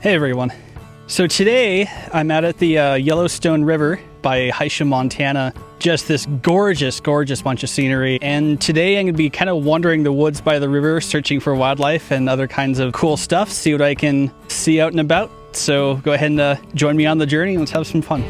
Hey everyone. So today I'm out at the Yellowstone River by Hysham, Montana. Just this gorgeous, gorgeous bunch of scenery. And today I'm going to be kind of wandering the woods by the river, searching for wildlife and other kinds of cool stuff, see what I can see out and about. So go ahead and join me on the journey and let's have some fun.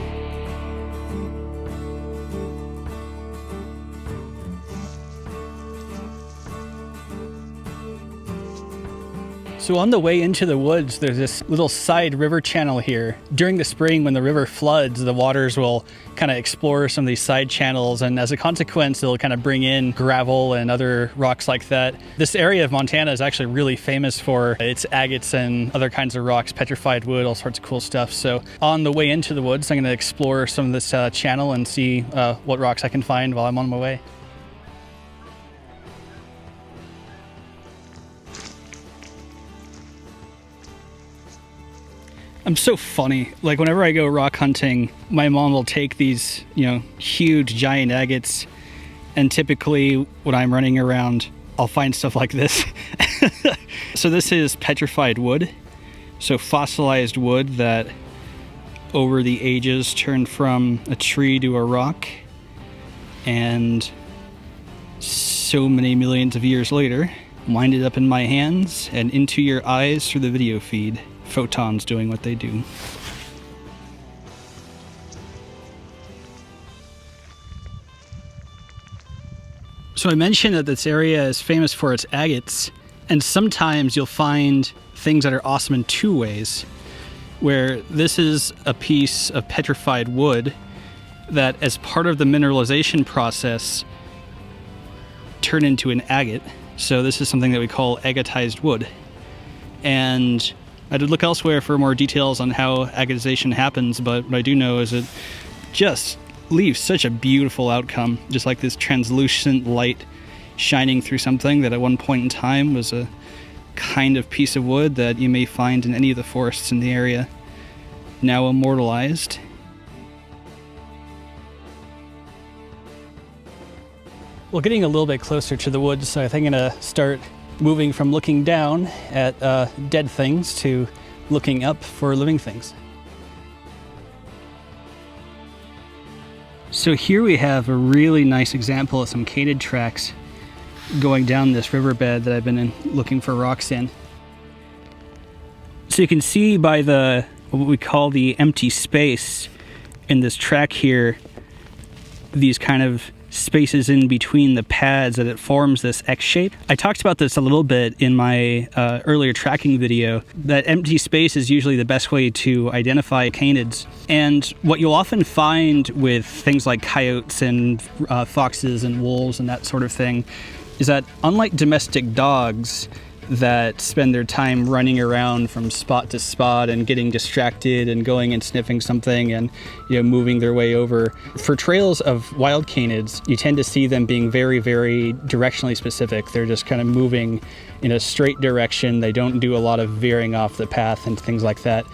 So on the way into the woods, there's this little side river channel here. During the spring, when the river floods, the waters will kind of explore some of these side channels, and as a consequence, it'll kind of bring in gravel and other rocks like that. This area of Montana is actually really famous for its agates and other kinds of rocks, petrified wood, all sorts of cool stuff. So on the way into the woods, I'm going to explore some of this channel and see what rocks I can find while I'm on my way. I'm so funny. Like whenever I go rock hunting, my mom will take these, huge giant agates, and typically when I'm running around, I'll find stuff like this. So this is petrified wood. So fossilized wood that over the ages turned from a tree to a rock, and so many millions of years later, winded up in my hands and into your eyes through the video feed. Photons doing what they do. So I mentioned that this area is famous for its agates, and sometimes you'll find things that are awesome in two ways, where this is a piece of petrified wood that as part of the mineralization process turned into an agate. So this is something that we call agatized wood. And I did look elsewhere for more details on how agatization happens, but what I do know is it just leaves such a beautiful outcome, just like this translucent light shining through something that at one point in time was a kind of piece of wood that you may find in any of the forests in the area, now immortalized. Well, getting a little bit closer to the woods, so I think I'm going to start moving from looking down at dead things to looking up for living things. So here we have a really nice example of some canid tracks going down this riverbed that I've been looking for rocks in. So you can see by what we call the empty space in this track here, these kind of spaces in between the pads, that it forms this X shape. I talked about this a little bit in my earlier tracking video. That empty space is usually the best way to identify canids. And what you'll often find with things like coyotes and foxes and wolves and that sort of thing is that unlike domestic dogs that spend their time running around from spot to spot and getting distracted and going and sniffing something and moving their way over, for trails of wild canids, you tend to see them being very, very directionally specific. They're just kind of moving in a straight direction. They don't do a lot of veering off the path and things like that.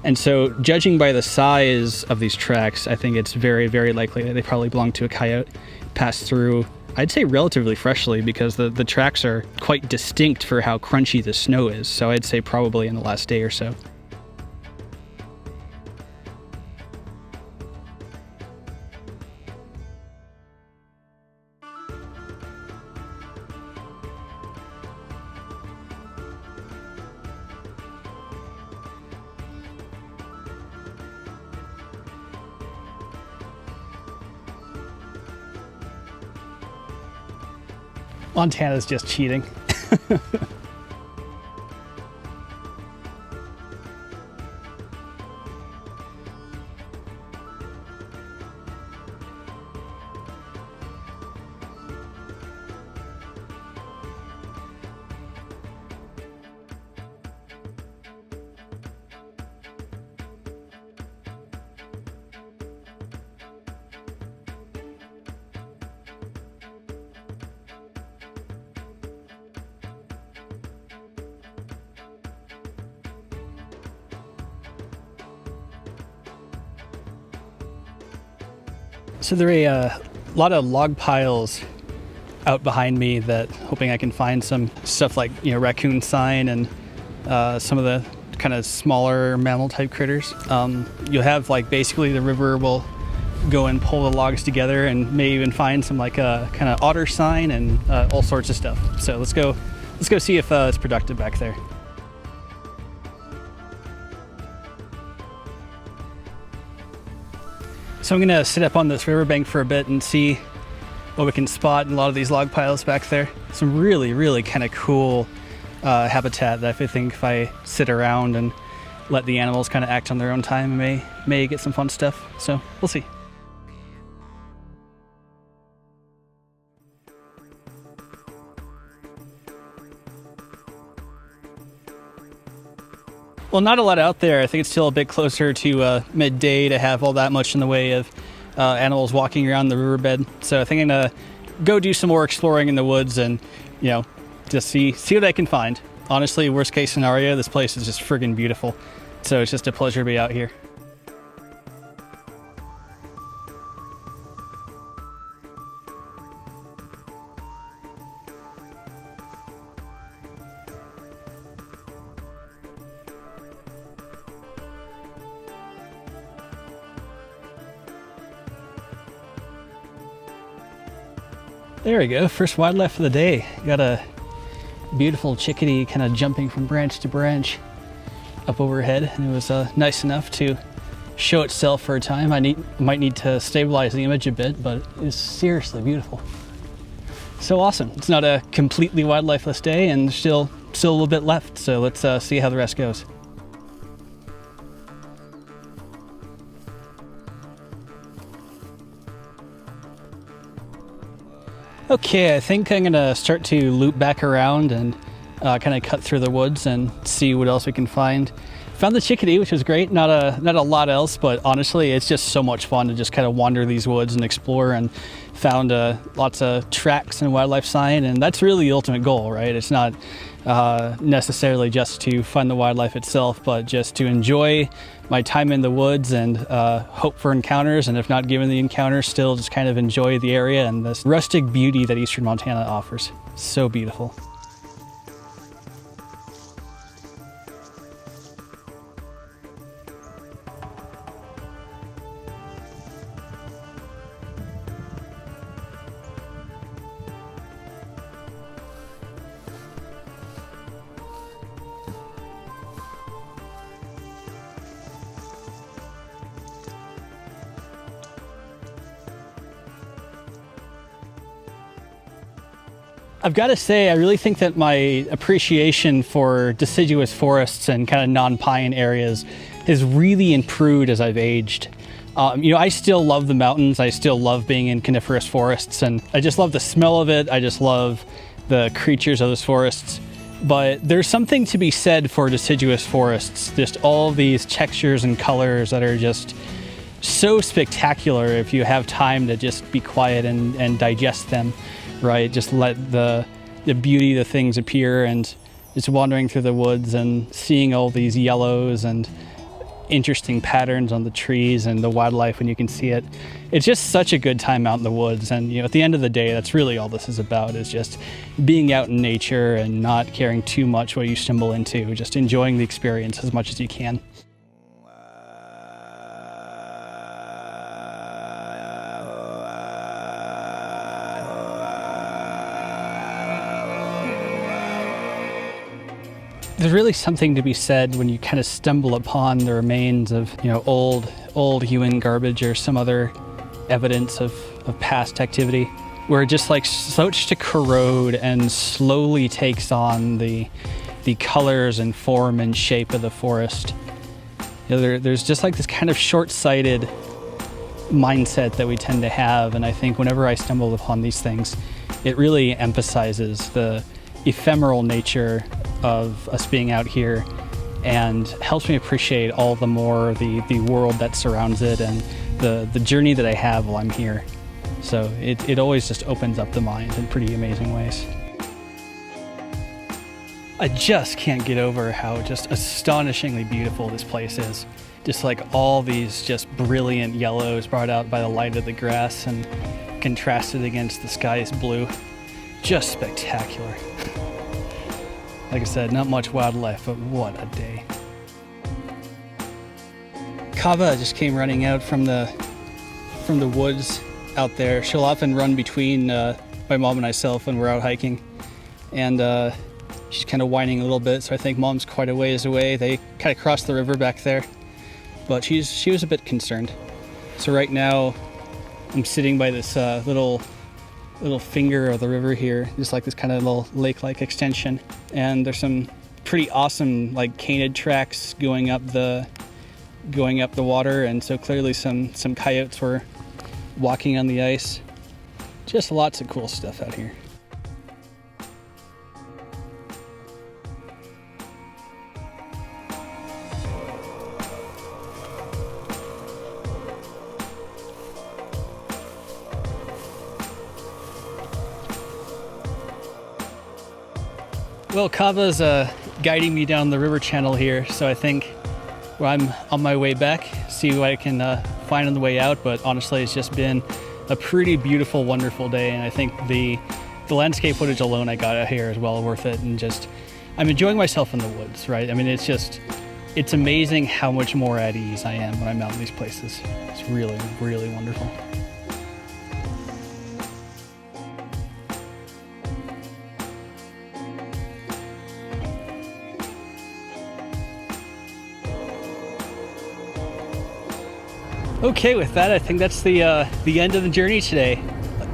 And so, judging by the size of these tracks, I think it's very, very likely that they probably belong to a coyote, passed through, I'd say relatively freshly, because the tracks are quite distinct for how crunchy the snow is. So I'd say probably in the last day or so. Montana's just cheating. So there are a lot of log piles out behind me that hoping I can find some stuff like, raccoon sign and some of the kind of smaller mammal type critters. You'll have like basically the river will go and pull the logs together and may even find some like a kind of otter sign and all sorts of stuff. So let's go see if it's productive back there. So I'm gonna sit up on this riverbank for a bit and see what we can spot in a lot of these log piles back there. Some really kind of cool habitat that I think if I sit around and let the animals kind of act on their own time, I may get some fun stuff. So we'll see. Well, not a lot out there. I think it's still a bit closer to midday to have all that much in the way of animals walking around the riverbed. So I think I'm gonna go do some more exploring in the woods and, you know, just see what I can find. Honestly, worst case scenario, this place is just friggin' beautiful. So it's just a pleasure to be out here. There we go, first wildlife of the day. Got a beautiful chickadee kind of jumping from branch to branch up overhead, and it was nice enough to show itself for a time. I might need to stabilize the image a bit, but it's seriously beautiful. So awesome. It's not a completely wildlifeless day, and still a little bit left, so let's see how the rest goes. Okay, I think I'm gonna start to loop back around and kind of cut through the woods and see what else we can find. Found the chickadee, which was great. Not a lot else, but honestly, it's just so much fun to just kind of wander these woods and explore, and found lots of tracks and wildlife sign, and that's really the ultimate goal, right? It's not necessarily just to find the wildlife itself, but just to enjoy my time in the woods and hope for encounters, and if not given the encounters, still just kind of enjoy the area and this rustic beauty that eastern Montana offers. So beautiful. I've got to say, I really think that my appreciation for deciduous forests and kind of non-pine areas has really improved as I've aged. I still love the mountains. I still love being in coniferous forests, and I just love the smell of it. I just love the creatures of those forests. But there's something to be said for deciduous forests, just all these textures and colors that are just so spectacular if you have time to just be quiet and digest them. Right, just let the beauty of the things appear, and just wandering through the woods and seeing all these yellows and interesting patterns on the trees and the wildlife when you can see it. It's just such a good time out in the woods, and at the end of the day, that's really all this is about, is just being out in nature and not caring too much what you stumble into, just enjoying the experience as much as you can. There's really something to be said when you kind of stumble upon the remains of, old human garbage or some other evidence of past activity, where it just like starts to corrode and slowly takes on the colors and form and shape of the forest. There's just like this kind of short-sighted mindset that we tend to have, and I think whenever I stumble upon these things, it really emphasizes the ephemeral nature of us being out here, and helps me appreciate all the more the world that surrounds it and the journey that I have while I'm here. So it always just opens up the mind in pretty amazing ways. I just can't get over how just astonishingly beautiful this place is. Just like all these just brilliant yellows brought out by the light of the grass and contrasted against the sky's blue. Just spectacular. Like I said, not much wildlife, but what a day. Kava just came running out from the woods out there. She'll often run between my mom and myself when we're out hiking, and she's kind of whining a little bit, so I think mom's quite a ways away. They kind of crossed the river back there, but she was a bit concerned. So right now I'm sitting by this little finger of the river here, just like this kind of little lake-like extension, and there's some pretty awesome like canid tracks going up the water, and so clearly some coyotes were walking on the ice. Just lots of cool stuff out here. Well, Kava's guiding me down the river channel here, so I think I'm on my way back, see what I can find on the way out. But honestly, it's just been a pretty beautiful, wonderful day, and I think the landscape footage alone I got out here is well worth it, and just I'm enjoying myself in the woods, right? I mean, it's amazing how much more at ease I am when I'm out in these places. It's really, really wonderful. Okay, with that, I think that's the end of the journey today.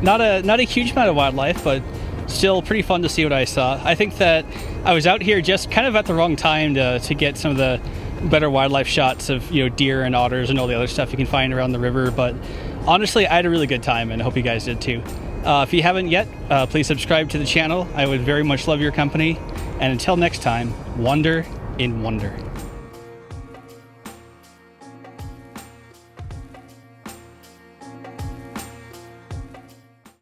Not a huge amount of wildlife, but still pretty fun to see what I saw. I think that I was out here just kind of at the wrong time to get some of the better wildlife shots of, you know, deer and otters and all the other stuff you can find around the river. But honestly, I had a really good time, and I hope you guys did too. If you haven't yet, please subscribe to the channel. I would very much love your company. And until next time, wander in wonder.